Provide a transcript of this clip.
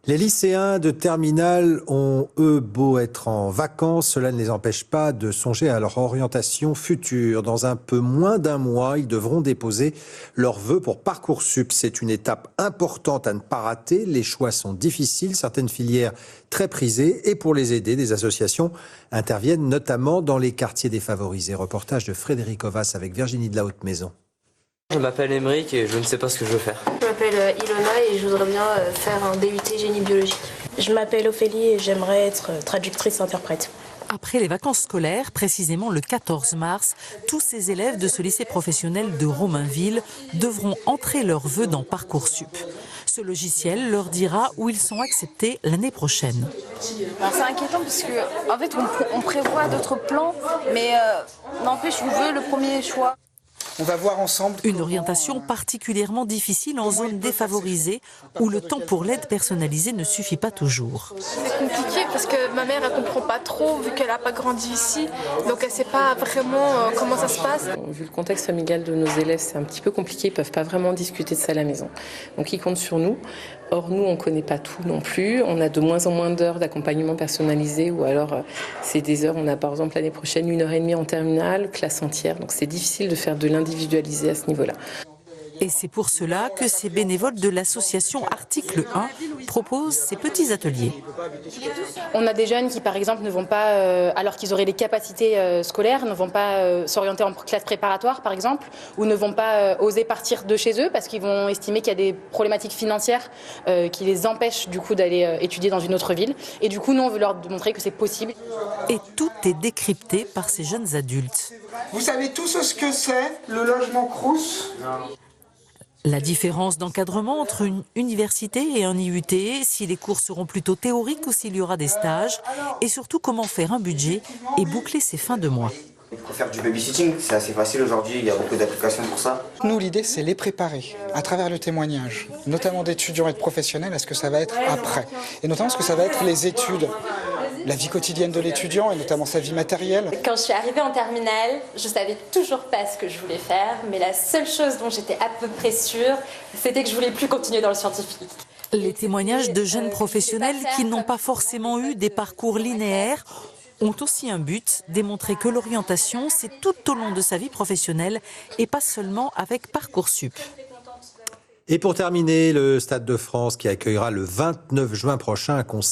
Les lycéens de terminale ont, eux, beau être en vacances, cela ne les empêche pas de songer à leur orientation future. Dans un peu moins d'un mois, ils devront déposer leurs vœux pour Parcoursup. C'est une étape importante à ne pas rater. Les choix sont difficiles, certaines filières très prisées. Et pour les aider, des associations interviennent notamment dans les quartiers défavorisés. Reportage de Frédéric Ovas avec Virginie de la Haute-Maison. Je m'appelle Émeric et je ne sais pas ce que je veux faire. Je m'appelle Ilona et je voudrais bien faire un DUT génie biologique. Je m'appelle Ophélie et j'aimerais être traductrice-interprète. Après les vacances scolaires, précisément le 14 mars, tous ces élèves de ce lycée professionnel de Romainville devront entrer leurs vœux dans Parcoursup. Ce logiciel leur dira où ils sont acceptés l'année prochaine. C'est inquiétant parce qu'en fait, on prévoit d'autres plans, mais n'empêche, on veut le premier choix. On va voir ensemble. Une orientation particulièrement difficile en zone défavorisée où le temps pour l'aide personnalisée ne suffit pas toujours. C'est compliqué parce que ma mère, elle comprend pas trop vu qu'elle n'a pas grandi ici. Donc elle sait pas vraiment comment ça se passe. Vu le contexte familial de nos élèves, c'est un petit peu compliqué. Ils peuvent pas vraiment discuter de ça à la maison. Donc ils comptent sur nous. Or, nous, on ne connaît pas tout non plus. On a de moins en moins d'heures d'accompagnement personnalisé ou alors c'est des heures, on a par exemple l'année prochaine 1h30 en terminale, classe entière. Donc c'est difficile de faire de l'individualisé à ce niveau-là. Et c'est pour cela que ces bénévoles de l'association Article 1 proposent ces petits ateliers. On a des jeunes qui, par exemple, ne vont pas, alors qu'ils auraient les capacités scolaires, ne vont pas s'orienter en classe préparatoire, par exemple, ou ne vont pas oser partir de chez eux parce qu'ils vont estimer qu'il y a des problématiques financières qui les empêchent du coup d'aller étudier dans une autre ville. Et du coup, nous, on veut leur montrer que c'est possible. Et tout est décrypté par ces jeunes adultes. Vous savez tous ce que c'est, le logement Crous ? La différence d'encadrement entre une université et un IUT, si les cours seront plutôt théoriques ou s'il y aura des stages, et surtout comment faire un budget et boucler ses fins de mois. Pour faire du babysitting, c'est assez facile aujourd'hui, il y a beaucoup d'applications pour ça. Nous, l'idée, c'est les préparer à travers le témoignage, notamment d'étudiants et de professionnels, à ce que ça va être après. Et notamment ce que ça va être les études, la vie quotidienne de l'étudiant et notamment sa vie matérielle. Quand je suis arrivée en terminale, je savais toujours pas ce que je voulais faire, mais la seule chose dont j'étais à peu près sûre, c'était que je voulais plus continuer dans le scientifique. Les témoignages de jeunes professionnels qui n'ont pas forcément eu des parcours linéaires ont aussi un but, démontrer que l'orientation, c'est tout au long de sa vie professionnelle et pas seulement avec Parcoursup. Et pour terminer, le Stade de France qui accueillera le 29 juin prochain un concert